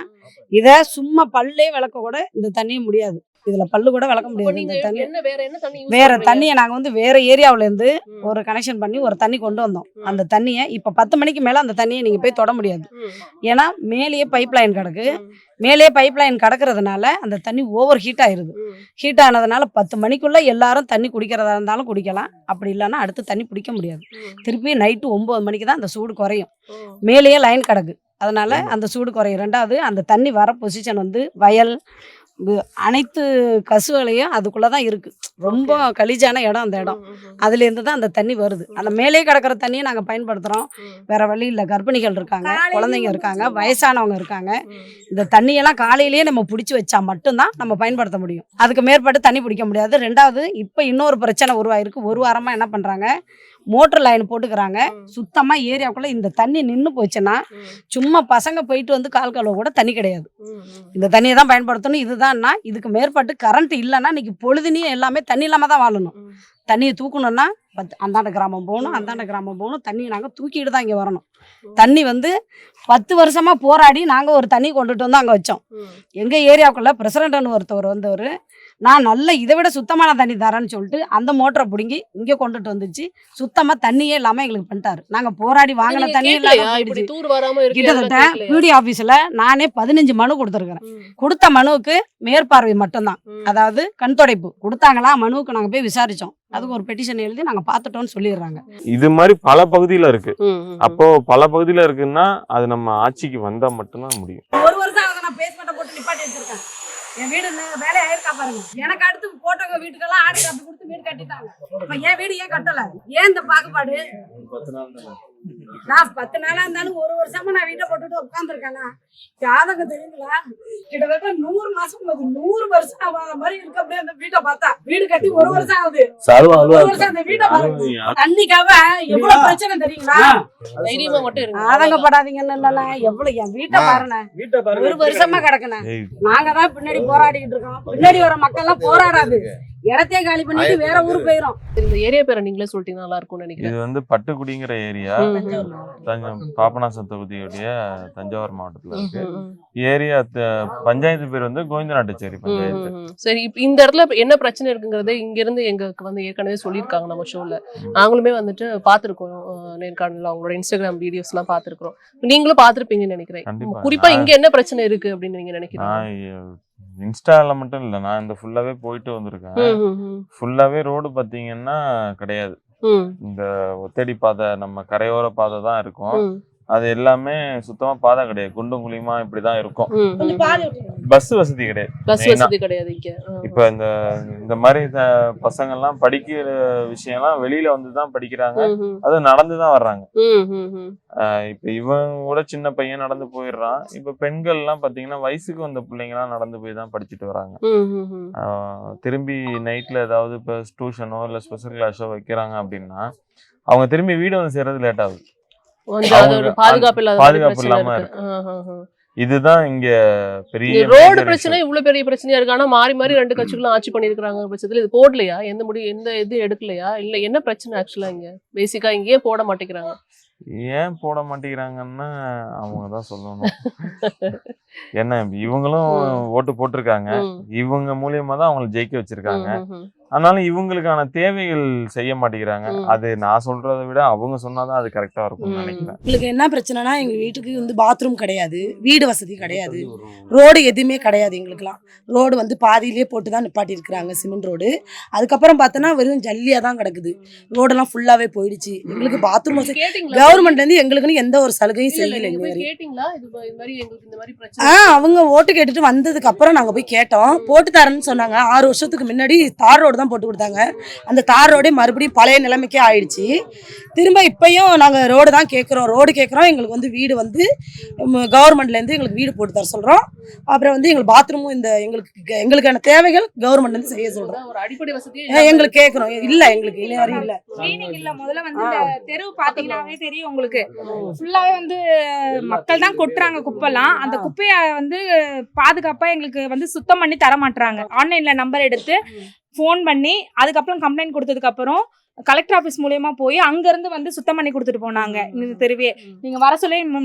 இதை சும்மா பல்லே விளக்க கூட இந்த தண்ணியை முடியாது. இதுல பல்லு கூட விளக்க அப்ப முடியாது. நீங்க இந்த தண்ணி என்ன வேற என்ன தண்ணி யூஸ் வேற பண்றீங்க? தண்ணியை நாங்க வந்து வேற ஏரியாவுல இருந்து ம். ஒரு கனெக்ஷன் பண்ணி ஒரு தண்ணி கொண்டு வந்தோம். ம். அந்த தண்ணியை இப்ப 10 மணிக்கு மேல அந்த தண்ணியை நீங்க போய் தொட முடியாது. ம். ஏன்னா மேலேயே பைப் லைன் கிடக்கு. ம். மேலேயே பைப் லைன் கிடக்கிறதுனால அந்த தண்ணி ஓவர் ஹீட் ஆயிருது. ம். ஹீட் ஆனதுனால 10 மணிக்குள்ள எல்லாரும் தண்ணி குடிக்கிறதா இருந்தாலும் குடிக்கலாம். அப்படி இல்லைன்னா அடுத்து தண்ணி பிடிக்க முடியாது. ம். திருப்பி நைட்டு 9 மணிக்கு தான் அந்த சூடு குறையும். ஓ. மேலேயே லைன் கிடக்கு. அதனால அந்த சூடு குறையும். ரெண்டாவது அந்த தண்ணி வர பொசிஷன் வந்து வயல் அனைத்து கசுவலையும் அதுக்குள்ள தான் இருக்கு. ரொம்ப கலிஜான இடம் அந்த இடம். ம். ம். அதுலேருந்து தான் அந்த தண்ணி வருது. அந்த மேலே கிடக்கிற தண்ணியை நாங்கள் பயன்படுத்துகிறோம். ம். வேற வழி இல்லை. கர்ப்பிணிகள் இருக்காங்க, குழந்தைங்க இருக்காங்க, வயசானவங்க இருக்காங்க. ம். இந்த தண்ணியெல்லாம் காலையிலேயே நம்ம பிடிச்சி வச்சா மட்டும்தான் நம்ம பயன்படுத்த முடியும். அதுக்கு மேற்பட்டு தண்ணி பிடிக்க முடியாது. ரெண்டாவது இப்போ இன்னொரு பிரச்சனை உருவாயிருக்கு. ஒரு வாரமாக என்ன பண்ணுறாங்க, மோட்டர் லைன் போட்டுக்கிறாங்க. ம். சுத்தமாக ஏரியாவுக்குள்ளே இந்த தண்ணி நின்று போச்சுன்னா ம். சும்மா பசங்க போயிட்டு வந்து கால் கழுவ கூட தண்ணி கிடையாது. ம். ம். இந்த தண்ணியை தான் பயன்படுத்தணும். இதுதான்னா இதுக்கு மேற்பட்டு கரண்ட் இல்லைன்னா இன்னைக்கு பொழுதுனையும் எல்லாமே தண்ணி இல்லாமல் தான் வாழணும். ம். தண்ணியை தூக்கணும்னா அந்தாண்ட கிராமம் போகணும், அந்தாண்ட கிராமம் போகணும். தண்ணியை நாங்கள் தூக்கிட்டு தான் இங்கே வரணும். தண்ணி வந்து 10 வருஷமா போராடி நாங்கள் ஒரு தண்ணி கொண்டுட்டு வந்து அங்கே வச்சோம். ம். எங்கள் ஏரியாவுக்குள்ள பிரசிடண்ட்னு ஒருத்தவர் வந்தவர், நான் நல்ல இதை விட சுத்தமான தண்ணி தரேன்னு சொல்லிட்டு அந்த மோட்டரை பிடுங்கி இங்கே கொண்டுட்டு வந்துச்சு. சுத்தமாக தண்ணியே இல்லாமல் எங்களுக்கு பண்ணிட்டாரு. நாங்கள் போராடி வாங்கின நீங்க தண்ணி கேட்கலையா? இல்லாமல் இப்படி போயிடுச்சு. தூர் வராம இருக்கு கிட்டத்தட்ட அதெல்லாம் கேட்கலையா? பிடி ஆஃபீஸில் நானே 15 மனு கொடுத்துருக்குறேன். ம். கொடுத்த மனுவுக்கு மேற்பார்வை மட்டும்தான். ம். அதாவது கண் துடைப்பு கொடுத்தாங்களா, மனுவுக்கு நாங்கள் போய் விசாரித்தோம். அதுக்கு ஒரு பெட்டிஷன் எழுதி நாங்கள் பார்த்துட்டோம்னு சொல்லிடுறாங்க. இது மாதிரி பல பகுதியில இருக்கு. ம். ம். அப்போ பல பகுதியில இருக்குன்னா அது நம்ம ஆட்சிக்கு வந்தா மட்டும்தான் முடியும். ஒரு வருஷம் ஆகுது நான் பேஸ்மெண்ட்டை போட்டு நிப்பாட்டி வச்சிருக்கேன். என் வீடு வேலை ஆயிருக்கா பாருங்க. எனக்கு அடுத்து போட்டவங்க வீட்டுக்கெல்லாம் ஆடி அப்படி கொடுத்து வீடு கட்டிட்டாங்க. இப்ப என் வீடு ஏன் கட்டல? ஏன் இந்த பாகுபாடு? நான் 10 நாளா இருந்தாலும் ஒரு வருஷமா நான் வீட்டை போட்டுட்டு உட்காந்துருக்கேன்னா ஜாதகம் தெரியுங்களா? கிட்டத்தட்ட 100 மாசம் 100 வருஷம் ஆகாத மாதிரி இருக்க அப்படியே அந்த வீட்டை பார்த்தா. வீடு கட்டி ஒரு வருஷம் ஆகுது. ஒரு வருஷம் அந்த வீட்டை பாருங்க. தண்ணிக்காக எவ்வளவு பிரச்சனை தெரியுங்களா? தைரியமா மட்டும் இருங்க. ஆதங்கப்படாதீங்கன்னு இல்லைண்ணே. எவ்வளவு என் வீட்டை பாருண்ணே. ஒரு வருஷமா கிடக்குண்ணே. ஏய், நாங்க தான் பின்னாடி போராடிக்கிட்டு இருக்கோம். பின்னாடி வர மக்கள் எல்லாம் போராடாது. இடத்தையே காலி பண்ணிட்டு வேற ஊருக்கு போயிரும். இந்த ஏரியா பேரை நீங்களே சொல்லிட்டீங்கன்னா நல்லா இருக்கும்னு இது நினைக்கிறேன். வந்து பட்டுக்குடிங்கிற ஏரியா. பாபநாசம் தொகுதியுடைய தஞ்சாவூர் மாவட்டத்துல இருக்கு. ம். ம். ஏரியா பஞ்சாயத்து பேர் வந்து கோவிந்தநாட்டுச்சேரி பஞ்சாயத்து. ம். சரி, இப்ப இந்த இடத்துல என்ன பிரச்சனை இருக்குங்கிறதே இங்க இருந்து எங்களுக்கு வந்து ஏற்கனவே சொல்லியிருக்காங்க நம்ம ஷோல. நாங்களுமே வந்துட்டு பார்த்திருக்கோம். நேர்காணல அவங்களோட இன்ஸ்டாகிராம் வீடியோஸ் எல்லாம் பார்த்திருக்கிறோம். நீங்களும் பார்த்திருப்பீங்கன்னு நினைக்கிறேன். கண்டிப்பா. குறிப்பா இங்க என்ன பிரச்சனை இருக்கு அப்படின்னு நீங்க நினைக்கிறீங்க? நான் இன்ஸ்டால மட்டும் இல்ல, நான் இந்த ஃபுல்லாவே போயிட்டு வந்திருக்கேன். ம். ம். ம். ஃபுல்லாவே ரோடு பாத்தீங்கன்னா கிடையாது. ம். இந்த ஒத்தடி பாதை, நம்ம கரையோர பாதை தான் இருக்கும். ம். அது எல்லாமே சுத்தமா பாதை கிடையாது. குண்டும் குழியுமா இப்படிதான் இருக்கும். ம். கொஞ்சம் பாதி விட்டுருங்க. பஸ் வசதி கிடையாது. பஸ் மெயினா. வசதி கிடையாது இங்க. இப்ப இந்த மாதிரி பசங்க எல்லாம் படிக்கிற விஷயம் எல்லாம் வெளியில வந்துதான் படிக்கிறாங்க. ம். ம். அது நடந்துதான் வர்றாங்க. ம். ம். ம். இப்ப இவன் கூட சின்ன பையன் நடந்து போயிடுறான். இப்ப பெண்கள் எல்லாம் பாத்தீங்கன்னா வயசுக்கு வந்த பிள்ளைங்க எல்லாம் நடந்து போய் தான் படிச்சுட்டு வராங்க. ம். ம். ம். திரும்பி நைட்ல ஏதாவது இப்ப டியூஷனோ இல்ல ஸ்பெஷல் கிளாஸோ வைக்கிறாங்க அப்படின்னா அவங்க திரும்பி வீடு வந்து சேர்றது லேட் ஆகுது. வந்து அது ஒரு பாதுகாப்பு இல்லாத மாதிரி பாதுகாப்பு பிரச்சனை இல்லாம இருக்கு. இதுதான் இங்க பெரிய ரோடு major பிரச்சனை issue. இவ்வளவு பெரிய பிரச்சனையா இருக்கு. ஆனா மாறி மாறி 2 கட்சிகளும் ஆட்சி பண்ணிருக்காங்க பட்சத்துல இது போடலையா? எந்த இது எடுக்கலையா? இல்ல என்ன பிரச்சனை ஆக்சுவலா இங்க பேசிக்கா இங்கேயே போட மாட்டேங்கிறாங்க? ஏன் போட மாட்டேங்கிறாங்கன்னா அவங்க தான் சொல்லணும். என்ன இவங்களும் ஓட்டு போட்டிருக்காங்க. ம். இவங்க மூலியமா தான் அவங்களை ஜெயிக்க வச்சிருக்காங்க. ம். ம். ஆனாலும் இவங்களுக்கான தேவைகள் செய்ய மாட்டேங்கிறாங்க. ம். அது நான் சொல்றதை விட அவங்க சொன்னாதான் அது கரெக்டா இருக்கும்னு ம். நினைக்கிறேன். எங்களுக்கு என்ன பிரச்சனைனா எங்கள் வீட்டுக்கு வந்து பாத்ரூம் கிடையாது, வீடு வசதி கிடையாது, ரோடு எதுவுமே கிடையாது. எங்களுக்குலாம் ரோடு வந்து பாதியிலே போட்டு தான் நிப்பாட்டி இருக்கிறாங்க, சிமெண்ட் ரோடு. அதுக்கப்புறம் பார்த்தோன்னா வெறும் ஜல்லியாக தான் கிடக்குது. ரோடெல்லாம் ஃபுல்லாகவே போயிடுச்சு. எங்களுக்கு பாத்ரூம் வசதி கேட்டீங்களா? கவர்மெண்ட்லேருந்து எங்களுக்குன்னு எந்த ஒரு சலுகையும் இல்ல, இல்ல, செய்யலை நீங்க இன்ன போய் வரையும். கேட்டீங்களா? இது மாதிரி எங்களுக்கு இந்த மாதிரி பிரச்சனை. அவங்க ஓட்டு கேட்டுட்டு வந்ததுக்கு அப்புறம் நாங்கள் போய் கேட்டோம். போட்டு தரேன்னு சொன்னாங்க. 6 வருஷத்துக்கு முன்னாடி தார் ரோடு தான் போட்டு கொடுத்தாங்க. அந்த தார் ரோடே மறுபடியும் பழைய நிலைமைக்கே ஆயிடுச்சு. திரும்ப இப்பயும் நாங்கள் ரோடு தான் கேட்குறோம். ரோடு கேட்குறோம். எங்களுக்கு வந்து வீடு வந்து கவர்மெண்ட்லேருந்து எங்களுக்கு வீடு போட்டு தர சொல்கிறோம். அப்புறம் வந்து எங்களுக்கு பாத்ரூமும் இந்த எங்களுக்கான தேவைகள் கவர்மெண்ட்லேருந்து செய்ய சொல்கிறோம். அதான் ஒரு அடிப்படை வசதி எங்களுக்கு கேட்குறோம். இல்லை, எங்களுக்கு இன்ன வரையும் இல்லை. கிளீனிங் இல்ல. முதல்ல வந்து இந்த தெரு பாத்தீங்கன்னாவே தெரியும் உங்களுக்கு. ஃபுல்லாவே வந்து மக்கள் தான் கொட்டுறாங்க குப்பைலாம். அந்த குப்பைய வந்து பாதுகாப்பா எங்களுக்கு வந்து சுத்தம் பண்ணி தர மாட்டாங்க. ஆன்லைன்ல நம்பர் எடுத்து ஃபோன் பண்ணி அதுக்கப்புறம் கம்ப்ளைண்ட் கொடுத்ததுக்கு அப்புறம் கலெக்டர் ஆஃபீஸ் மூலியமா போய் அங்க இருந்து வந்து சுத்தம் பண்ணி கொடுத்துட்டு போனாங்க இந்த தெருவே. நீங்க வர சொல்லி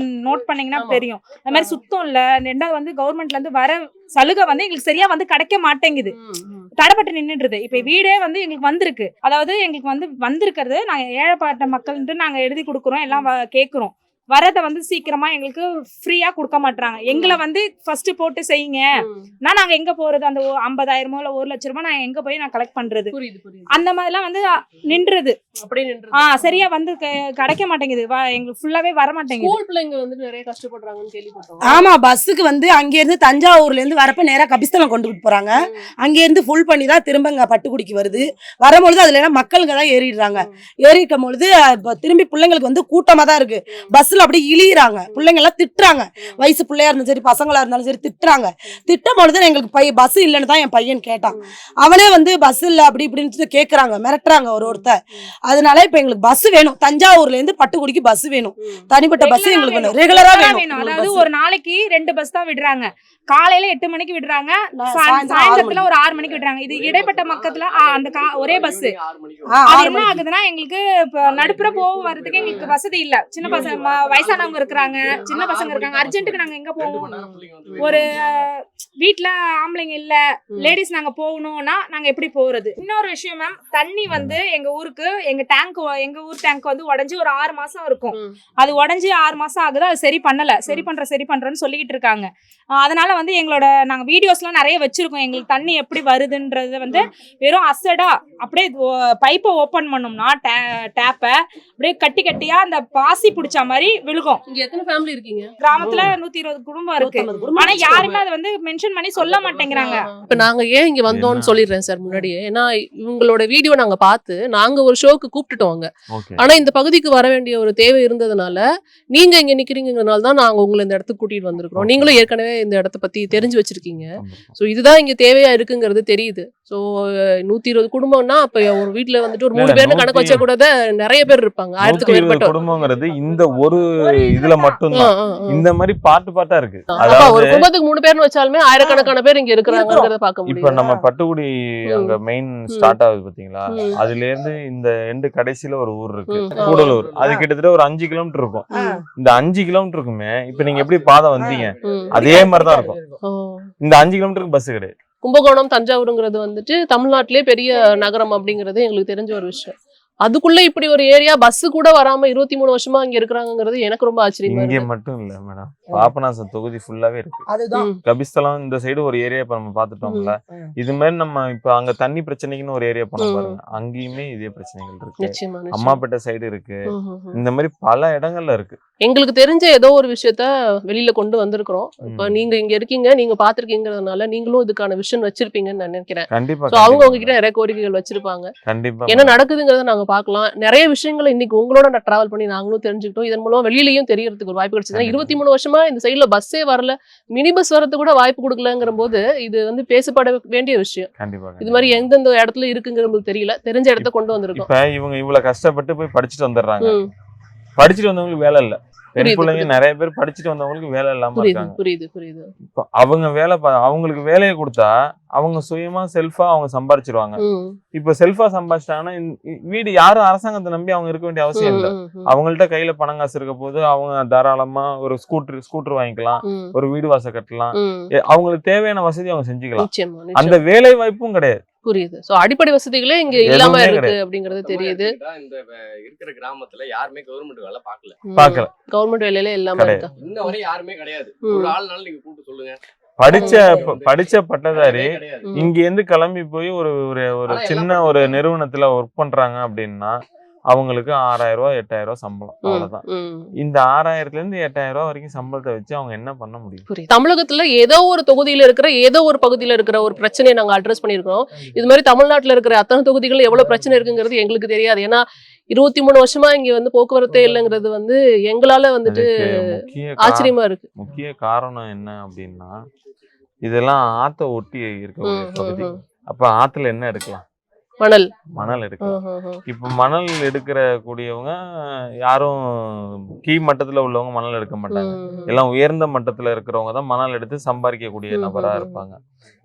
நோட் பண்ணீங்கன்னா தெரியும். அது மாதிரி சுத்தம் இல்ல. ரெண்டாவது வந்து கவர்மெண்ட்ல இருந்து வர சலுகை வந்து எங்களுக்கு சரியா வந்து கிடைக்க மாட்டேங்குது, தடைப்பட்டு நின்றுடுது. இப்ப வீடே வந்து எங்களுக்கு வந்திருக்கு, அதாவது எங்களுக்கு வந்து வந்திருக்கிறது நாங்க ஏழைப்பாட்ட மக்கள்ன்ட்டு நாங்க எழுதி கொடுக்குறோம், எல்லாம் கேட்குறோம். வரதை வந்து சீக்கிரமா எங்களுக்கு ஃப்ரீயா கொடுக்க மாட்டாங்க. எங்களை வந்து ஃபர்ஸ்ட் போட்டு செய்யுங்க, நாங்க எங்க போறது? அந்த 50,000 இல்ல 1,00,000 ரூபாய் நான் எங்க போய் நான் கலெக்ட் பண்றது? அந்த மாதிரிலாம் வந்து நின்றுது. சரியா வந்து கிடைக்க மாட்டேங்குது, எங்களுக்கு ஃபுல்லாவே வர மாட்டேங்குது. ஸ்கூல் பிள்ளைங்க வந்து நிறைய கஷ்டப்படுறாங்கன்னு கேள்விப்பட்டோம். ஆமா, பஸ்ஸுக்கு வந்து அங்க இருந்து தஞ்சாவூர்ல இருந்து வரப்ப நேரா கபிஸ்தலம் கொண்டு போறாங்க. அங்க இருந்து ஃபுல் பண்ணி தான் திரும்ப இங்க பட்டுக்குடிக்கு வருது. வரும்பொழுது அதுல எல்லாம் மக்களுங்க தான் ஏறிடுறாங்க. ஏறிக்கும் பொழுது திரும்பி பிள்ளைங்களுக்கு வந்து கூட்டமா தான் இருக்கு. பஸ்ல அப்படி இழிறாங்க, பிள்ளைங்க எல்லாம் திட்டுறாங்க. வயசு பிள்ளையா இருந்தாலும் சரி, பசங்களா இருந்தாலும் சரி திட்டுறாங்க. திட்டும் பொழுது எங்களுக்கு பஸ் இல்லைன்னு தான் என் பையன் கேட்டான். அவனே வந்து பஸ் இல்ல அப்படி இப்படின்னு கேக்குறாங்க, மிரட்டுறாங்க ஒருத்தர். அதனால இப்ப எங்களுக்கு பஸ் வேணும். தஞ்சாவூர்ல இருந்து பட்டுக்குடிக்கு பஸ் வேணும், தனிப்பட்ட பஸ் எங்களுக்கு வேணும், ரெகுலரா வேணும். அதாவது ஒரு நாளைக்கு 2 பஸ் தான் விடுறாங்க. காலையில 8 மணிக்கு விடுறாங்க, சாயந்தரத்துல ஒரு 6 மணிக்கு விடுறாங்க. இது இடைப்பட்ட மக்கத்துல அந்த ஒரே பஸ். அது என்ன ஆகுதுன்னா எங்களுக்கு நடுப்புற போக வர்றதுக்கு எங்களுக்கு வசதி இல்ல. சின்ன பசங்க, வயசானவங்க இருக்கிறாங்க, சின்ன பசங்க இருக்காங்க. அர்ஜென்ட்டுக்கு நாங்க எங்க போவோம்? ஒரு வீட்டுல ஆம்பளைங்க இல்ல, லேடிஸ் நாங்க போகணும்னா நாங்க எப்படி போறது? இன்னொரு விஷயம் மேம், தண்ணி வந்து எங்க ஊருக்கு எங்க ஊர் டேங்க் வந்து உடஞ்சி ஒரு 6 மாசம் இருக்கும். அது உடஞ்சி 6 மாசம் ஆகுது, அது சரி பண்ணல. சரி பண்றேன்னு சொல்லிக்கிட்டு இருக்காங்க. அதனால வந்து எங்களோட நாங்க வீடியோஸ்லாம் நிறைய வச்சிருக்கோம். எங்களுக்கு தண்ணி எப்படி வருதுன்றது வந்து வெறும் அசடா அப்படியே பைப்பை ஓபன் பண்ணோம்னா டேப்பை அப்படியே கட்டியா அந்த பாசி பிடிச்ச மாதிரி விழுகும். இங்க எத்தனை ஃபேமிலி இருக்கீங்க? கிராமத்துல 120 குடும்பம் இருக்கு. ஆனா யாருமே அதை வந்து மென்ஷன் பண்ணி சொல்ல மாட்டேங்கிறாங்க. இப்ப நாங்க ஏன் இங்க வந்தோம்னு சொல்லிடுறேன் சார் முன்னாடியே. ஏன்னா இவங்களோட வீடியோ நாங்க பார்த்து நாங்க ஒரு ஷோக்கு கூப்பிட்டுட்டோம் அங்க. ஆனா இந்த பகுதிக்கு வர வேண்டிய ஒரு தேவை இருந்ததுனால நீங்க இங்க நிக்கிறீங்கனால தான் நாங்க உங்களை இந்த இடத்துக்கு கூட்டிட்டு வந்திருக்கிறோம். நீங்களும் ஏற்கனவே இந்த இடத்த பத்தி தெரிஞ்சு வச்சிருக்கீங்க. சோ இதுதான் இங்க தேவையா இருக்குங்கிறது தெரியுது. சோ 120 குடும்பம்னா அப்ப ஒரு வீட்டுல வந்துட்டு ஒரு 3 பேர்னு கணக்கு வச்சா கூட நிறைய பேர் இருப்பாங்க. 1000க்கு மேற்பட்ட குடும்பங்கிறது இந்த ஒரு இதுல மட்டும்தான். இந்த மாதிரி பாட்டா இருக்கு. ஒரு குடும்பத்துக்கு 3 பேர்னு வச்சாலுமே ஆயிரக்கணக்கான பேர் இங்க இருக்கிறாங்கறத பார்க்க முடியும். இப்ப நம்ம பட்டுக்குடி அங்க மெயின் ஸ்டார்ட் ஆகுது பாத்தீங்களா, அதுல இருந்து இந்த எண்டு கடைசியில ஒரு ஊர் இருக்கு, கூடலூர். அது கிட்டத்தட்ட ஒரு 5 கிலோமீட்டர் இருக்கும். இந்த 5 கிலோமீட்டருக்குமே இப்ப நீங்க எப்படி பாதை வந்தீங்க அதே மாதிரிதான் இருக்கும். இந்த 5 கிலோமீட்டருக்கு பஸ் கிடையாது. கும்பகோணம், தஞ்சாவூருங்கிறது வந்துட்டு தமிழ்நாட்டிலே பெரிய நகரம் அப்படிங்கிறது எங்களுக்கு தெரிஞ்ச ஒரு விஷயம். அதுக்குள்ள இப்படி ஒரு ஏரியா பஸ் கூட வராம 23 வருஷமா இங்க இருக்கிறாங்கிறது எனக்கு ரொம்ப ஆச்சரியமா இருக்கு. இங்க மட்டும் இல்ல மேடம், பாபநாசம் தொகுதி ஃபுல்லாவே இருக்கு. அதுதான் கபிஸ்தலம் இந்த சைடு ஒரு ஏரியா இப்ப நம்ம பாத்துட்டோம்ல. இது மாதிரி நம்ம இப்ப அங்க தண்ணி பிரச்சனைக்குன்னு ஒரு ஏரியா போன பாருங்க, அங்கேயுமே இதே பிரச்சனைகள் இருக்கு. அம்மாப்பேட்டை சைடு இருக்கு, இந்த மாதிரி பல இடங்கள்ல இருக்கு. எங்களுக்கு தெரிஞ்ச ஏதோ ஒரு விஷயத்த வெளியில கொண்டு வந்திருக்கிறோம். இப்ப நீங்க இங்க இருக்கீங்க, நீங்க பாத்திருக்கீங்கிறதுனால நீங்களும் இதுக்கான விஷயம் வச்சிருப்பீங்கன்னு நான் நினைக்கிறேன். கண்டிப்பா அவங்க உங்ககிட்ட நிறைய கோரிக்கைகள் வச்சிருப்பாங்க. கண்டிப்பா என்ன நடக்குதுங்கிறத நாங்க பாக்கலாம். நிறைய விஷயங்களை இன்னைக்கு உங்களோட நான் டிராவல் பண்ணி நாங்களும் தெரிஞ்சுக்கிட்டோம். இதன் மூலம் வெளியிலயும் தெரியறதுக்கு ஒரு வாய்ப்பு கிடைச்சது. 23 வருஷமா இந்த சைட்ல பஸ்ஸே வரல, மினி பஸ் வரது கூட வாய்ப்பு கொடுக்கலங்கிற போது இது வந்து பேசப்பட வேண்டிய விஷயம். இது மாதிரி எந்தெந்த இடத்துல இருக்குங்கிறது தெரியல, தெரிஞ்ச இடத்த கொண்டு வந்திருக்கோம். இப்ப இவங்க இவ்வளவு கஷ்டப்பட்டு போய் படிச்சுட்டு வந்துடுறாங்க. படிச்சுட்டு வந்தவங்களுக்கு வேலை இல்ல. பெண் பிள்ளைங்க நிறைய பேர் படிச்சுட்டு வந்தவங்களுக்கு வேலை இல்லாம இருக்காங்க. புரியுது. அவங்க அவங்களுக்கு வேலையை கொடுத்தா அவங்க சுயமா செல்ஃபா அவங்க சம்பாதிச்சிருவாங்க. இப்ப செல்ஃபா சம்பாதிச்சிட்டாங்கன்னா வீடு யாரும் அரசாங்கத்தை நம்பி அவங்க இருக்க வேண்டிய அவசியம் இல்லை. அவங்கள்ட்ட கையில பணம் காசு இருக்க போது அவங்க தாராளமா ஒரு ஸ்கூட்டர் வாங்கிக்கலாம், ஒரு வீடு வாசல் கட்டலாம், அவங்களுக்கு தேவையான வசதி அவங்க செஞ்சுக்கலாம். அந்த வேலை வாய்ப்பும் கிடையாது. புரியுது. சோ அடிப்படை வசதிகளே இங்க இல்லாம இருக்கு அப்படிங்கறது தெரியுது. இந்த இருக்கிற கிராமத்துல யாருமே கவர்மெண்ட் வேலை பார்க்கல. கவர்மெண்ட் வேலையில இல்லாம இருக்கா? இன்ன வரை யாருமே கிடையாது. ஒரு ஆள்னால நீங்க கூப்பிட்டு சொல்லுங்க. படிச்ச பட்டதாரி இங்க இருந்து கிளம்பி போய் ஒரு சின்ன ஒரு நிறுவனத்துல ஒர்க் பண்றாங்க அப்படின்னா அவங்களுக்கு 6,000 ரூபாய் 8,000 ரூபாய் சம்பளம், அவ்வளவுதான். இந்த 6,000ல இருந்து 8,000 ரூபாய் வரைக்கும் சம்பளத்தை வச்சு அவங்க என்ன பண்ண முடியும்? தமிழகத்துல ஏதோ ஒரு தொகுதியில இருக்கிற ஏதோ ஒரு பகுதியில இருக்கிற ஒரு பிரச்சனையை நாங்க அட்ரஸ் பண்ணிருக்கோம். இது மாதிரி தமிழ்நாட்டுல இருக்கிற அத்தனை தொகுதிகள் எவ்வளவு பிரச்சனை இருக்குங்கிறது எங்களுக்கு தெரியாது. ஏன்னா 23 வருஷமா இங்க வந்து போக்குவரத்தே இல்லைங்கிறது வந்து எங்களால வந்துட்டு ஆச்சரியமா இருக்கு. முக்கிய காரணம் என்ன அப்படின்னா, இதெல்லாம் ஆத்த ஒட்டி இருக்க பகுதி. அப்ப ஆத்துல என்ன எடுக்கலாம்? மணல் எடுக்கலாம். இப்ப மணல் எடுக்கிற கூடியவங்க யாரும் கீழ் மட்டத்துல உள்ளவங்க மணல் எடுக்க மாட்டாங்க. எல்லாம் உயர்ந்த மட்டத்துல இருக்கிறவங்க தான் மணல் எடுத்து சம்பாதிக்கக்கூடிய நபரா இருப்பாங்க.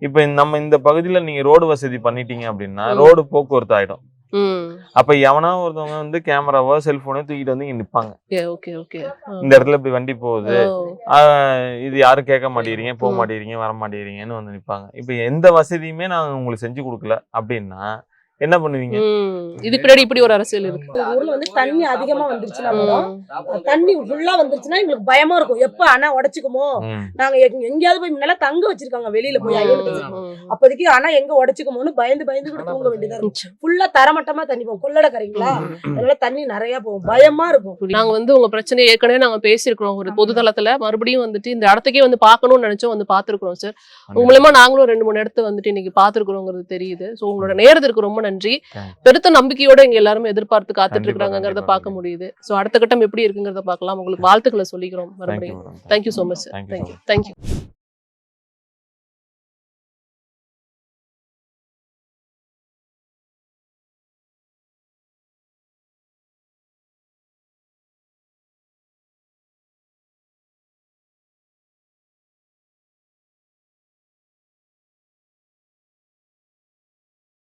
இப்ப நம்ம இந்த பகுதியில நீங்க ரோடு வசதி பண்ணிட்டீங்க அப்படின்னா ரோடு போக்குவரத்து ஆயிடும். அப்ப எவனா ஒருத்தவங்க வந்து கேமராவோ செல்போனோ தூக்கிட்டு வந்து இங்க நிப்பாங்க. இந்த இடத்துல இப்படி வண்டி போகுது, இது யாரும் கேட்க மாட்டேங்கிறீங்க, போக மாட்டேங்கிறீங்க, வர மாட்டேங்கிறீங்கன்னு வந்து நிப்பாங்க. இப்ப எந்த வசதியுமே நாங்க உங்களுக்கு செஞ்சு கொடுக்கல அப்படின்னா என்ன பண்ணுவீங்க? இது பின்னாடி இப்படி ஒரு அரசியல் இருக்கு. ஊர்ல வந்து தண்ணி அதிகமா வந்துருச்சுன்னா தண்ணி ஃபுல்லா வந்துருச்சுன்னா எங்களுக்கு பயமா இருக்கும். எப்ப அணை உடைச்சுக்குமோ, நாங்க எங்கேயாவது போய் முன்னால தங்க வச்சிருக்காங்க வெளியில போய் அப்போதைக்கு ஆனா எங்க உடைச்சுக்குமோன்னு பயந்து கூட தூங்க வேண்டியதா இருக்கும். ஃபுல்லா தரமட்டமா தண்ணி போகும். கொள்ளடக்கறீங்களா, அதனால தண்ணி நிறைய போகும், பயமா இருக்கும். நாங்க வந்து உங்க பிரச்சனையை ஏற்கனவே நாங்க பேசியிருக்கிறோம் ஒரு பொது தளத்துல. மறுபடியும் வந்துட்டு இந்த இடத்துக்கே வந்து பாக்கணும்னு நினைச்சோம், வந்து பாத்துருக்கோம் சார். உங்க மூலமா நாங்களும் 2-3 இடத்த வந்துட்டு இன்னைக்கு பாத்துருக்கிறோங்கிறது தெரியுது. சோ உங்களோட நேரத்திற்கு ரொம்ப நன்றி. பெருத்த நம்பிக்கையோட இங்க எல்லாருமே எதிர்பார்த்து காத்துட்டு இருக்காங்கிறத பார்க்க முடியுது. சோ அடுத்த கட்டம் எப்படி இருக்குங்கிறத பார்க்கலாம். உங்களுக்கு வாழ்த்துக்களை சொல்லிக்கிறோம் மறுபடியும். Thank you so much sir. Thank you.